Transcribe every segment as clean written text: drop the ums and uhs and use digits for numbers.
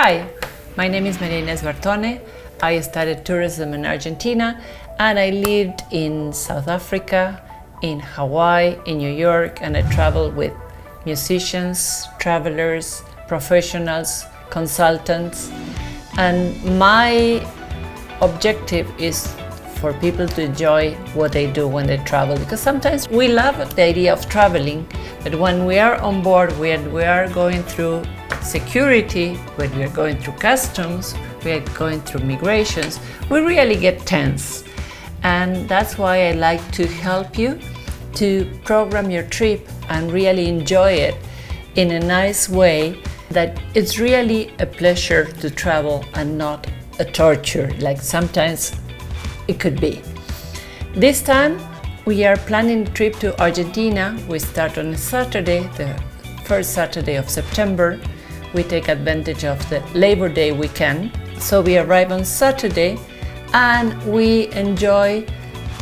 Hi, my name is Maria Inés Bartone. I studied tourism in Argentina and I lived in South Africa, in Hawaii, in New York, and I traveled with musicians, travelers, professionals, consultants. And my objective is for people to enjoy what they do when they travel, because sometimes we love the idea of traveling, but when we are on board, when we are going through security, when we are going through customs, we are going through migrations, we really get tense. And that's why I like to help you to program your trip and really enjoy it in a nice way, that it's really a pleasure to travel and not a torture, like sometimes it could be. This time we are planning a trip to Argentina. We start on a Saturday, the first Saturday of September. We take advantage of the Labor Day weekend. So we arrive on Saturday and we enjoy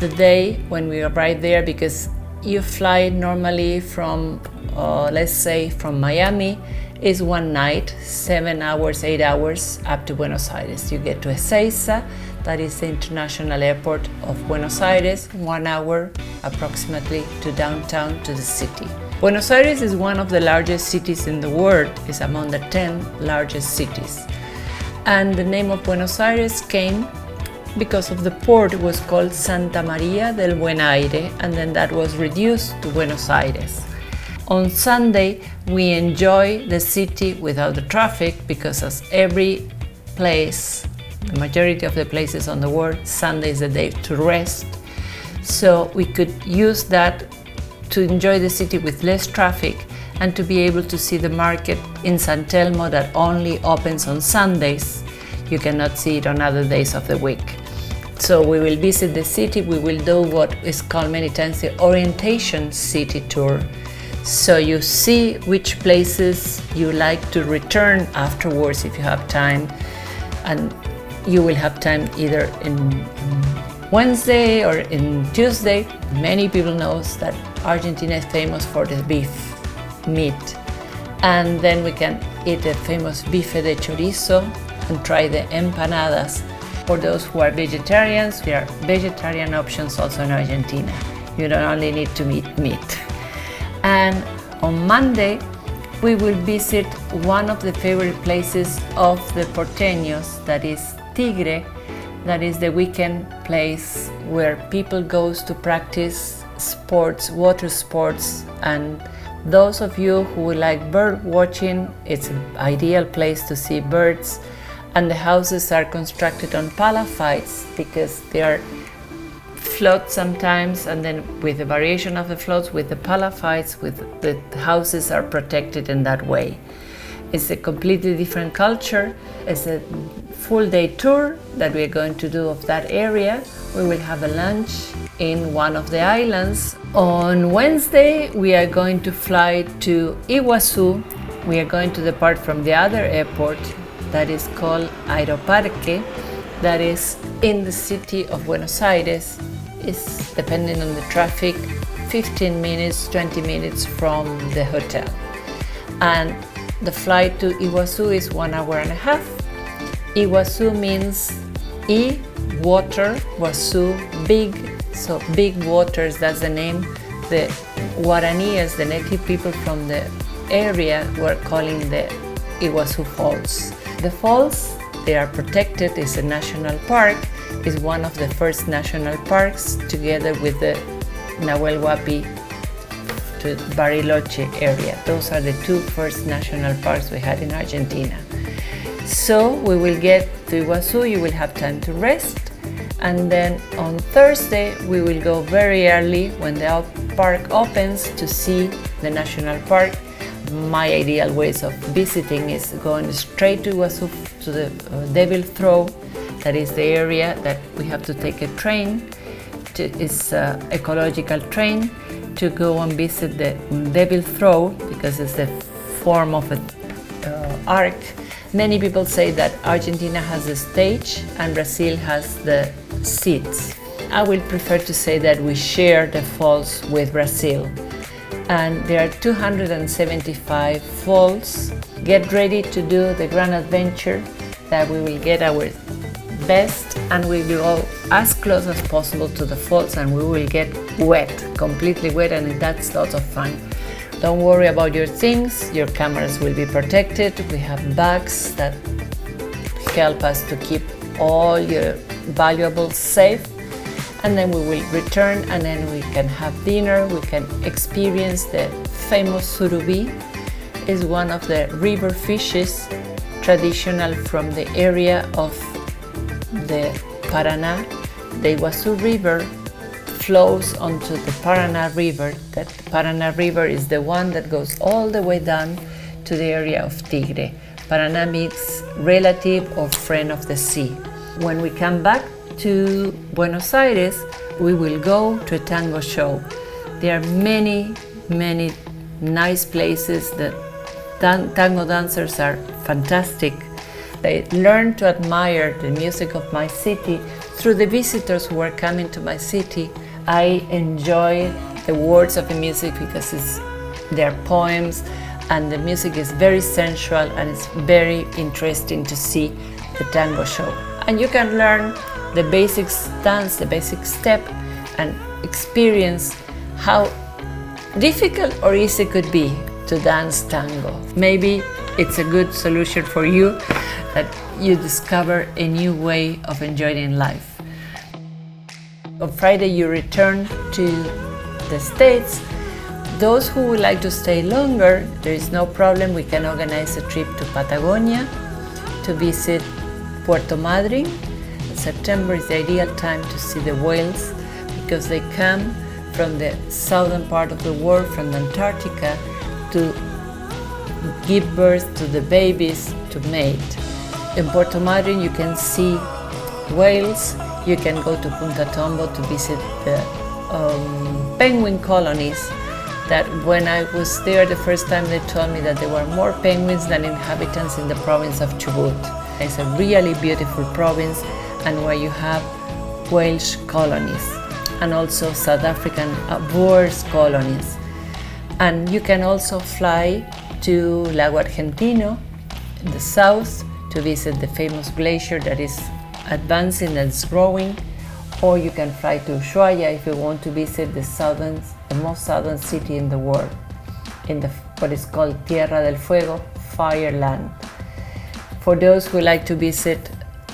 the day when we arrive there, because you fly normally from, let's say from Miami, is one night, 7 hours, 8 hours up to Buenos Aires. You get to Ezeiza, that is the international airport of Buenos Aires, 1 hour approximately to downtown, to the city. Buenos Aires is one of the largest cities in the world, is among the 10 largest cities. And the name of Buenos Aires came because of the port. It was called Santa María del Buen Aire, and then that was reduced to Buenos Aires. On Sunday, we enjoy the city without the traffic, because as every place, the majority of the places on the world, Sunday is a day to rest. So we could use that to enjoy the city with less traffic and to be able to see the market in San Telmo that only opens on Sundays. You cannot see it on other days of the week. So we will visit the city. We will do what is called many times the orientation city tour. So you see which places you like to return afterwards if you have time, and you will have time either in Wednesday or in Tuesday. Many people know that Argentina is famous for the beef meat, and then we can eat the famous bife de chorizo and try the empanadas. For those who are vegetarians, there are vegetarian options also in Argentina. You don't only need to eat meat. And on Monday, we will visit one of the favorite places of the porteños, that is Tigre. That is the weekend place where people goes to practice sports, water sports. And those of you who like bird watching, it's an ideal place to see birds. And the houses are constructed on palafites, because they are flood sometimes, and then with the variation of the floods, with the palafites, with the houses are protected in that way. It's a completely different culture. It's a full day tour that we are going to do of that area. We will have a lunch in one of the islands. On Wednesday, we are going to fly to Iguazú. We are going to depart from the other airport that is called Aeroparque, that is in the city of Buenos Aires. Is, depending on the traffic, 15 minutes, 20 minutes from the hotel. And the flight to Iguazú is 1 hour and a half. Iguazú means water, Guazú, big, so big waters, that's the name. The Guaraníes, the native people from the area, were calling the Iguazú Falls. The falls, they are protected, it's a national park. Is one of the first national parks, together with the Nahuel Huapi to Bariloche area. Those are the two first national parks we had in Argentina. So we will get to Iguazú, you will have time to rest, and then on Thursday we will go very early when the park opens to see the national park. My ideal ways of visiting is going straight to Iguazú, to the Devil Throw. That is the area that we have to take a train. It's an ecological train to go and visit the Devil Throw, because it's the form of an arc. Many people say that Argentina has the stage and Brazil has the seats. I will prefer to say that we share the falls with Brazil. and there are 275 falls. Get ready to do the grand adventure that we will get our best and we will go as close as possible to the falls and we will get wet, completely wet, and that's lots of fun. Don't worry about your things, your cameras will be protected. We have bags that help us to keep all your valuables safe, and then we will return and then we can have dinner. We can experience the famous surubí. It's one of the river fishes traditional from the area of the Paraná. The Iguazú River flows onto the Paraná River. That Paraná River is the one that goes all the way down to the area of Tigre. Paraná means relative or friend of the sea. When we come back to Buenos Aires, we will go to a tango show. There are many nice places. The tango dancers are fantastic. I learned to admire the music of my city through the visitors who are coming to my city. I enjoy the words of the music because they're poems, and the music is very sensual and it's very interesting to see the tango show. And you can learn the basic dance, the basic step, and experience how difficult or easy it could be to dance tango. Maybe it's a good solution for you that you discover a new way of enjoying life. On Friday you return to the States. Those who would like to stay longer, there is no problem. We can organize a trip to Patagonia to visit Puerto Madryn. September is the ideal time to see the whales because they come from the southern part of the world, from Antarctica, to give birth to the babies to mate. In Puerto Madryn you can see whales. You can go to Punta Tombo to visit the penguin colonies that when I was there the first time they told me that there were more penguins than inhabitants in the province of Chubut. It's a really beautiful province and where you have Welsh colonies and also South African Boers colonies. And you can also fly to Lago Argentino in the south to visit the famous glacier that is advancing and growing, or you can fly to Ushuaia if you want to visit the most southern city in the world, in what is called Tierra del Fuego, Fire Land. For those who like to visit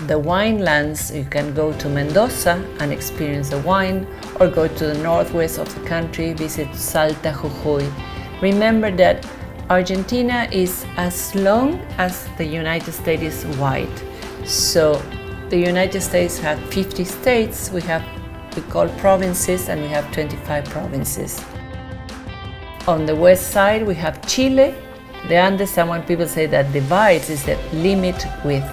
the wine lands, you can go to Mendoza and experience the wine, or go to the northwest of the country, visit Salta, Jujuy. Remember that Argentina is as long as the United States is wide. So the United States have 50 states, we call provinces, and we have 25 provinces. On the west side we have Chile. The Andes, some people say that divides is the limit with,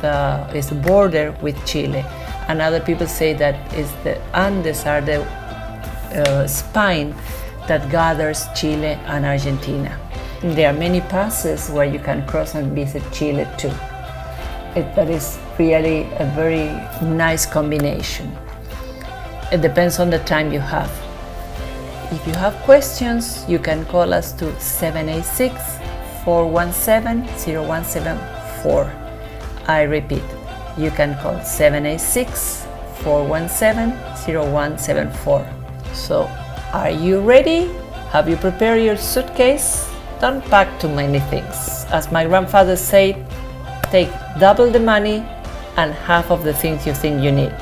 is the border with Chile. And other people say that is the Andes are the spine that gathers Chile and Argentina. And there are many passes where you can cross and visit Chile too. That is really a very nice combination. It depends on the time you have. If you have questions, you can call us to 786-417-0174. I repeat, you can call 786-417-0174. So, are you ready? Have you prepared your suitcase? Don't pack too many things. As my grandfather said, take double the money and half of the things you think you need.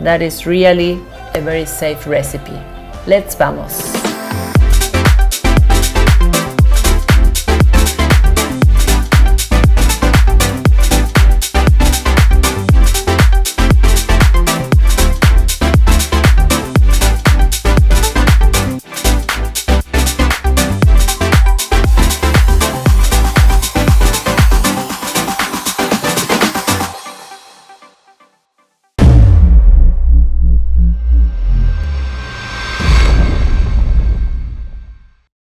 That is really a very safe recipe. Let's vamos!